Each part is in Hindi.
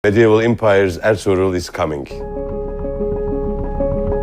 Medieval Empires Ertuğrul is coming.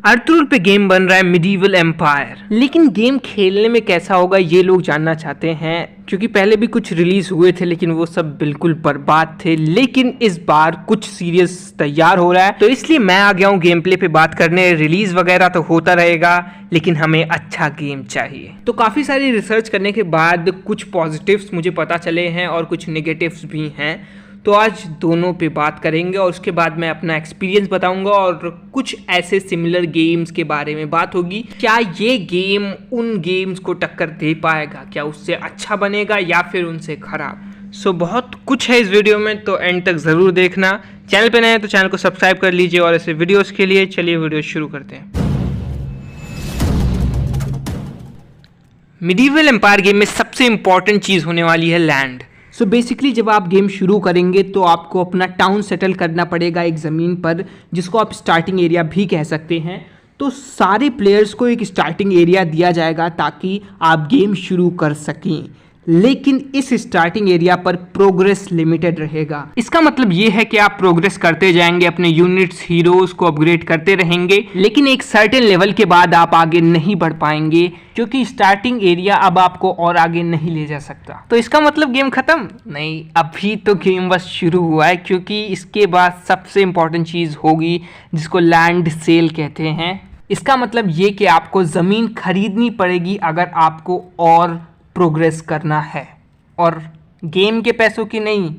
Ertugrul पे गेम बन रहा है मिडीवल एम्पायर, लेकिन गेम खेलने में कैसा होगा ये लोग जानना चाहते हैं, क्योंकि पहले भी कुछ रिलीज हुए थे लेकिन वो सब बिल्कुल बर्बाद थे। लेकिन इस बार कुछ सीरियस तैयार हो रहा है, तो इसलिए मैं आ गया हूँ गेम प्ले पे बात करने। रिलीज वगैरह तो होता रहेगा लेकिन हमें अच्छा गेम चाहिए। तो काफ़ी सारी रिसर्च करने के बाद कुछ पॉजिटिव्स मुझे पता चले हैं और कुछ नेगेटिव्स भी हैं, तो आज दोनों पे बात करेंगे और उसके बाद मैं अपना एक्सपीरियंस बताऊंगा और कुछ ऐसे सिमिलर गेम्स के बारे में बात होगी। क्या ये गेम उन गेम्स को टक्कर दे पाएगा, क्या उससे अच्छा बनेगा या फिर उनसे खराब। सो बहुत कुछ है इस वीडियो में, तो एंड तक ज़रूर देखना। चैनल पे नए हैं तो चैनल को सब्सक्राइब कर लीजिए और ऐसे वीडियोज़ के लिए चलिए वीडियो शुरू करते हैं। मिडीवल एम्पायर गेम में सबसे इंपॉर्टेंट चीज़ होने वाली है लैंड। सो बेसिकली जब आप गेम शुरू करेंगे तो आपको अपना टाउन सेटल करना पड़ेगा एक ज़मीन पर, जिसको आप स्टार्टिंग एरिया भी कह सकते हैं। तो सारे प्लेयर्स को एक स्टार्टिंग एरिया दिया जाएगा ताकि आप गेम शुरू कर सकें, लेकिन इस स्टार्टिंग एरिया पर प्रोग्रेस लिमिटेड रहेगा। इसका मतलब ये है कि आप प्रोग्रेस करते जाएंगे, अपने यूनिट्स हीरोज को अपग्रेड करते रहेंगे, लेकिन एक सर्टेन लेवल के बाद आप आगे नहीं बढ़ पाएंगे क्योंकि स्टार्टिंग एरिया अब आपको और आगे नहीं ले जा सकता। तो इसका मतलब गेम खत्म नहीं, अभी तो गेम बस शुरू हुआ है, क्योंकि इसके बाद सबसे इंपॉर्टेंट चीज़ होगी जिसको लैंड सेल कहते हैं। इसका मतलब ये कि आपको ज़मीन खरीदनी पड़ेगी अगर आपको और प्रोग्रेस करना है, और गेम के पैसों की नहीं,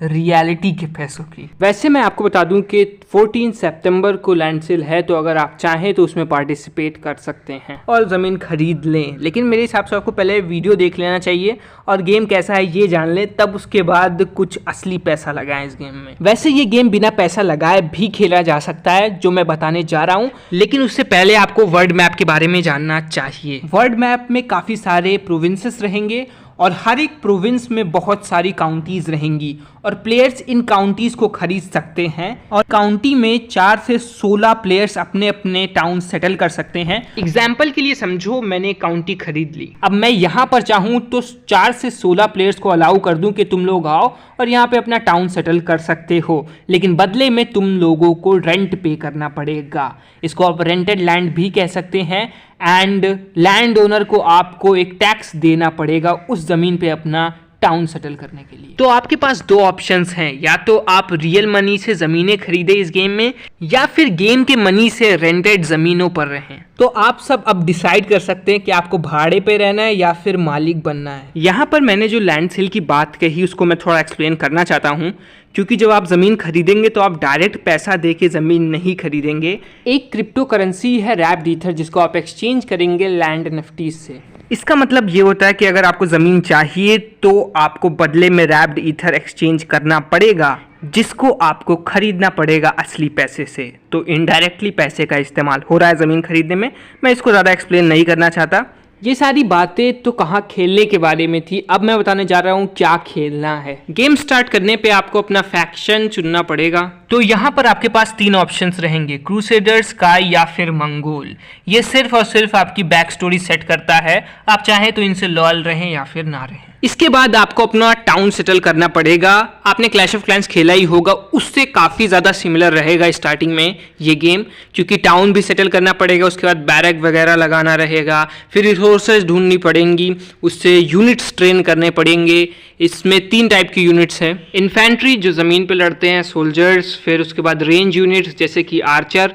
रियलिटी के पैसों की। वैसे मैं आपको बता दूं कि 14 सितंबर को लैंड सेल है, तो अगर आप चाहें तो उसमें पार्टिसिपेट कर सकते हैं और ज़मीन खरीद लें। लेकिन मेरे हिसाब से आपको पहले वीडियो देख लेना चाहिए और गेम कैसा है ये जान लें, तब उसके बाद कुछ असली पैसा लगाएं इस गेम में। वैसे ये गेम बिना पैसा लगाए भी खेला जा सकता है, जो मैं बताने जा रहा हूँ, लेकिन उससे पहले आपको वर्ल्ड मैप के बारे में जानना चाहिए। वर्ल्ड मैप में काफ़ी सारे प्रोविंसेस रहेंगे और हर एक प्रोविंस में बहुत सारी काउंटीज़ रहेंगी और प्लेयर्स इन काउंटीज़ को खरीद सकते हैं, और काउंटी में 4 से 16 प्लेयर्स अपने अपने टाउन सेटल कर सकते हैं। एग्जाम्पल के लिए समझो मैंने काउंटी खरीद ली, अब मैं यहाँ पर चाहूँ तो 4 से 16 प्लेयर्स को अलाउ कर दूँ कि तुम लोग आओ और यहाँ पे अपना टाउन सेटल कर सकते हो, लेकिन बदले में तुम लोगों को रेंट पे करना पड़ेगा। इसको आप रेंटेड लैंड भी कह सकते हैं, एंड लैंड ओनर को आपको एक टैक्स देना पड़ेगा उस ज़मीन पे अपना टाउन सेटल करने के लिए। तो आपके पास दो ऑप्शंस हैं, या तो आप रियल मनी से ज़मीनें खरीदें इस गेम में, या फिर गेम के मनी से रेंटेड ज़मीनों पर रहें। तो आप सब अब डिसाइड कर सकते हैं कि आपको भाड़े पे रहना है या फिर मालिक बनना है। यहाँ पर मैंने जो लैंड सेल की बात कही उसको मैं थोड़ा एक्सप्लेन करना चाहता हूँ, क्योंकि जब आप ज़मीन खरीदेंगे तो आप डायरेक्ट पैसा दे के ज़मीन नहीं खरीदेंगे। एक क्रिप्टो करेंसी है रैप्ड ईथर, जिसको आप एक्सचेंज करेंगे लैंड एनएफटीज से। इसका मतलब ये होता है कि अगर आपको ज़मीन चाहिए तो आपको बदले में रैप्ड ईथर एक्सचेंज करना पड़ेगा, जिसको आपको खरीदना पड़ेगा असली पैसे से। तो इनडायरेक्टली पैसे का इस्तेमाल हो रहा है ज़मीन खरीदने में। मैं इसको ज़्यादा एक्सप्लेन नहीं करना चाहता। ये सारी बातें तो कहाँ खेलने के बारे में थी, अब मैं बताने जा रहा हूँ क्या खेलना है। गेम स्टार्ट करने पे आपको अपना फैक्शन चुनना पड़ेगा। तो यहाँ पर आपके पास 3 ऑप्शंस रहेंगे, क्रूसेडर्स, स्काई या फिर मंगोल। ये सिर्फ और सिर्फ आपकी बैक स्टोरी सेट करता है, आप चाहें तो इनसे लॉयल रहें या फिर ना रहें। इसके बाद आपको अपना टाउन सेटल करना पड़ेगा। आपने क्लैश ऑफ क्लैंस खेला ही होगा, उससे काफ़ी ज़्यादा सिमिलर रहेगा स्टार्टिंग में ये गेम, क्योंकि टाउन भी सेटल करना पड़ेगा, उसके बाद बैरक वगैरह लगाना रहेगा, फिर रिसोर्सेज ढूंढनी पड़ेंगी, उससे यूनिट्स ट्रेन करने पड़ेंगे। इसमें 3 टाइप की यूनिट्स हैं, इन्फेंट्री जो ज़मीन पर लड़ते हैं, सोल्जर्स, फिर उसके बाद रेंज यूनिट्स जैसे कि आर्चर,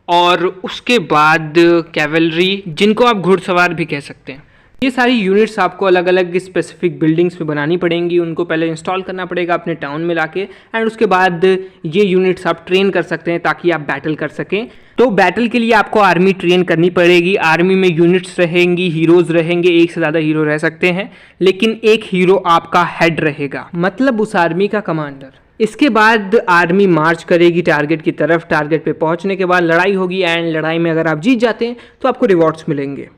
और उसके बाद कैवलरी जिनको आप घुड़सवार भी कह सकते हैं। ये सारी यूनिट्स आपको अलग अलग स्पेसिफिक बिल्डिंग्स में बनानी पड़ेंगी, उनको पहले इंस्टॉल करना पड़ेगा अपने टाउन में लाके, एंड उसके बाद ये यूनिट्स आप ट्रेन कर सकते हैं ताकि आप बैटल कर सकें। तो बैटल के लिए आपको आर्मी ट्रेन करनी पड़ेगी। आर्मी में यूनिट्स रहेंगी, हीरोज़ रहेंगे, एक से ज़्यादा हीरो रह सकते हैं, लेकिन एक हीरो आपका हेड रहेगा, मतलब उस आर्मी का कमांडर। इसके बाद आर्मी मार्च करेगी टारगेट की तरफ। टारगेट पे पहुंचने के बाद लड़ाई होगी, एंड लड़ाई में अगर आप जीत जाते हैं तो आपको रिवॉर्ड्स मिलेंगे।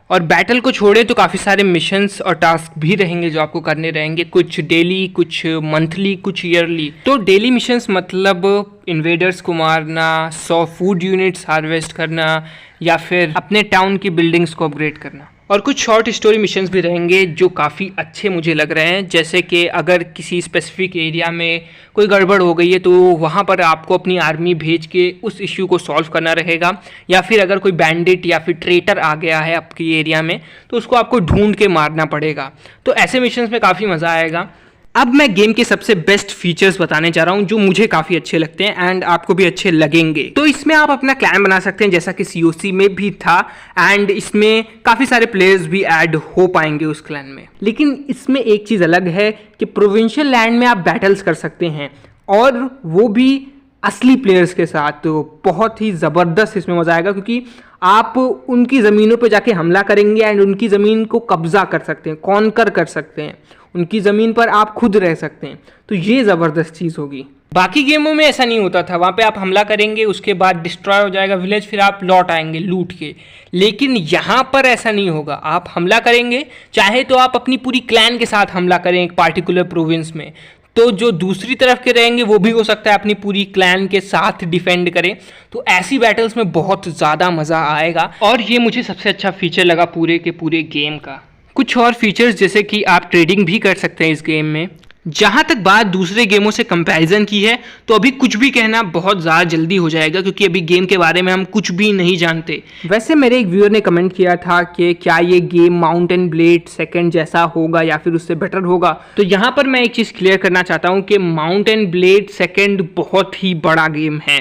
और बैटल को छोड़े तो काफ़ी सारे मिशंस और टास्क भी रहेंगे जो आपको करने रहेंगे, कुछ डेली, कुछ मंथली, कुछ ईयरली। तो डेली मिशंस मतलब इन्वेडर्स को मारना, 100 फूड यूनिट्स हार्वेस्ट करना, या फिर अपने टाउन की बिल्डिंग्स को अपग्रेड करना। और कुछ शॉर्ट स्टोरी मिशंस भी रहेंगे जो काफ़ी अच्छे मुझे लग रहे हैं, जैसे कि अगर किसी स्पेसिफिक एरिया में कोई गड़बड़ हो गई है तो वहाँ पर आपको अपनी आर्मी भेज के उस इश्यू को सॉल्व करना रहेगा, या फिर अगर कोई बैंडिट या फिर ट्रेटर आ गया है आपकी एरिया में तो उसको आपको ढूंढ के मारना पड़ेगा। तो ऐसे मिशंस में काफ़ी मज़ा आएगा। अब मैं गेम के सबसे बेस्ट फीचर्स बताने जा रहा हूं जो मुझे काफ़ी अच्छे लगते हैं एंड आपको भी अच्छे लगेंगे। तो इसमें आप अपना क्लैन बना सकते हैं जैसा कि COC में भी था, एंड इसमें काफ़ी सारे प्लेयर्स भी ऐड हो पाएंगे उस क्लैन में। लेकिन इसमें एक चीज़ अलग है कि प्रोविंशियल लैंड में आप बैटल्स कर सकते हैं, और वो भी असली प्लेयर्स के साथ। तो बहुत ही ज़बरदस्त इसमें मज़ा आएगा, क्योंकि आप उनकी ज़मीनों पे जाके हमला करेंगे एंड उनकी ज़मीन को कब्जा कर सकते हैं, कॉन्कर कर सकते हैं, उनकी ज़मीन पर आप खुद रह सकते हैं। तो ये ज़बरदस्त चीज़ होगी। बाकी गेमों में ऐसा नहीं होता था, वहाँ पे आप हमला करेंगे, उसके बाद डिस्ट्रॉय हो जाएगा विलेज, फिर आप लौट आएंगे लूट के। लेकिन यहाँ पर ऐसा नहीं होगा। आप हमला करेंगे, चाहे तो आप अपनी पूरी क्लैन के साथ हमला करें एक पार्टिकुलर प्रोविंस में, तो जो दूसरी तरफ के रहेंगे वो भी हो सकता है अपनी पूरी क्लैन के साथ डिफेंड करें। तो ऐसी बैटल्स में बहुत ज़्यादा मज़ा आएगा, और ये मुझे सबसे अच्छा फीचर लगा पूरे के पूरे गेम का। कुछ और फीचर्स जैसे कि आप ट्रेडिंग भी कर सकते हैं इस गेम में। जहाँ तक बात दूसरे गेमों से कंपैरिजन की है, तो अभी कुछ भी कहना बहुत ज़्यादा जल्दी हो जाएगा, क्योंकि अभी गेम के बारे में हम कुछ भी नहीं जानते। वैसे मेरे एक व्यूअर ने कमेंट किया था कि क्या ये गेम माउंटेन ब्लेड सेकंड जैसा होगा या फिर उससे बेटर होगा। तो यहाँ पर मैं एक चीज़ क्लियर करना चाहता हूँ कि माउंटेन ब्लेड सेकंड बहुत ही बड़ा गेम है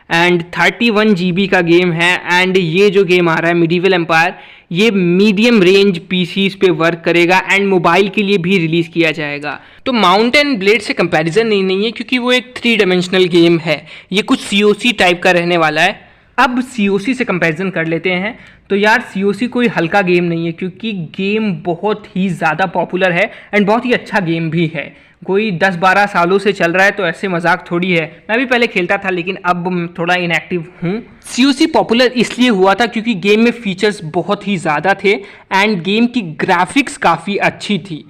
एंड 31 GB का गेम है, एंड ये जो गेम आ रहा है मिडीवल एम्पायर, ये मीडियम रेंज PCs पे वर्क करेगा एंड मोबाइल के लिए भी रिलीज़ किया जाएगा। तो माउंटेन ब्लेड से कंपैरिजन नहीं है, क्योंकि वो एक 3 डायमेंशनल गेम है। ये कुछ COC टाइप का रहने वाला है। अब COC से कंपैरिजन कर लेते हैं। तो यार COC कोई हल्का गेम नहीं है, क्योंकि गेम बहुत ही ज़्यादा पॉपुलर है एंड बहुत ही अच्छा गेम भी है। कोई 10-12 सालों से चल रहा है, तो ऐसे मजाक थोड़ी है। मैं भी पहले खेलता था, लेकिन अब थोड़ा इनएक्टिव हूँ। COC पॉपुलर इसलिए हुआ था क्योंकि गेम में फीचर्स बहुत ही ज़्यादा थे एंड गेम की ग्राफिक्स काफ़ी अच्छी थी।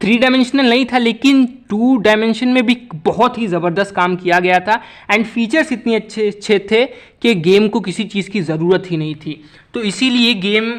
3 डायमेंशनल नहीं था, लेकिन 2 डायमेंशन में भी बहुत ही ज़बरदस्त काम किया गया था एंड फीचर्स इतने अच्छे थे कि गेम को किसी चीज़ की ज़रूरत ही नहीं थी। तो इसीलिए गेम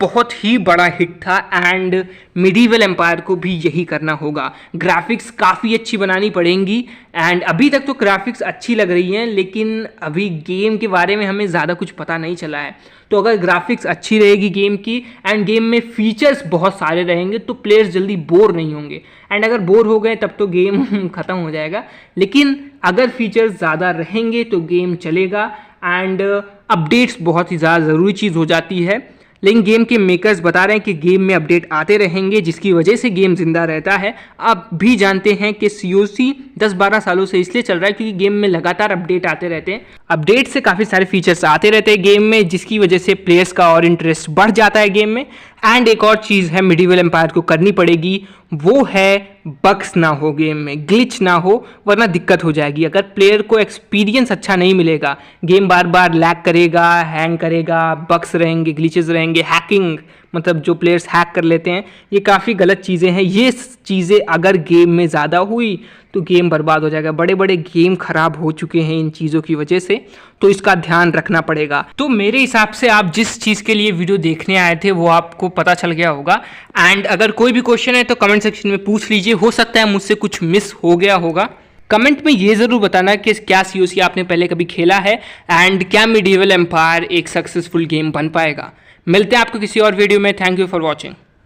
बहुत ही बड़ा हिट था एंड मिडीवल एम्पायर को भी यही करना होगा। ग्राफिक्स काफ़ी अच्छी बनानी पड़ेंगी एंड अभी तक तो ग्राफिक्स अच्छी लग रही हैं, लेकिन अभी गेम के बारे में हमें ज़्यादा कुछ पता नहीं चला है। तो अगर ग्राफिक्स अच्छी रहेगी गेम की एंड गेम में फीचर्स बहुत सारे रहेंगे, तो प्लेयर्स जल्दी बोर नहीं होंगे, एंड अगर बोर हो गए तब तो गेम ख़त्म हो जाएगा। लेकिन अगर फीचर्स ज़्यादा रहेंगे तो गेम चलेगा एंड अपडेट्स बहुत ही ज़्यादा ज़रूरी चीज़ हो जाती है। लेकिन गेम के मेकर्स बता रहे हैं कि गेम में अपडेट आते रहेंगे, जिसकी वजह से गेम जिंदा रहता है। आप भी जानते हैं कि COC 10-12 सालों से इसलिए चल रहा है क्योंकि गेम में लगातार अपडेट आते रहते हैं। अपडेट से काफ़ी सारे फीचर्स आते रहते हैं गेम में, जिसकी वजह से प्लेयर्स का और इंटरेस्ट बढ़ जाता है गेम में। एंड एक और चीज़ है मिडीवल एम्पायर को करनी पड़ेगी, वो है बग्स ना हो गेम में, ग्लिच ना हो, वरना दिक्कत हो जाएगी। अगर प्लेयर को एक्सपीरियंस अच्छा नहीं मिलेगा, गेम बार बार लैग करेगा, हैंग करेगा, बग्स रहेंगे, ग्लिचेस रहेंगे, हैकिंग मतलब जो प्लेयर्स हैक कर लेते हैं, ये काफ़ी गलत चीज़ें हैं। ये चीज़ें अगर गेम में ज़्यादा हुई तो गेम बर्बाद हो जाएगा। बड़े बड़े गेम खराब हो चुके हैं इन चीज़ों की वजह से, तो इसका ध्यान रखना पड़ेगा। तो मेरे हिसाब से आप जिस चीज़ के लिए वीडियो देखने आए थे वो आपको पता चल गया होगा। एंड अगर कोई भी क्वेश्चन है तो कमेंट सेक्शन में पूछ लीजिए, हो सकता है मुझसे कुछ मिस हो गया होगा। कमेंट में ये ज़रूर बताना कि क्या COC आपने पहले कभी खेला है एंड क्या मिडीवल एम्पायर एक सक्सेसफुल गेम बन पाएगा। मिलते हैं आपको किसी और वीडियो में। Thank you for watching.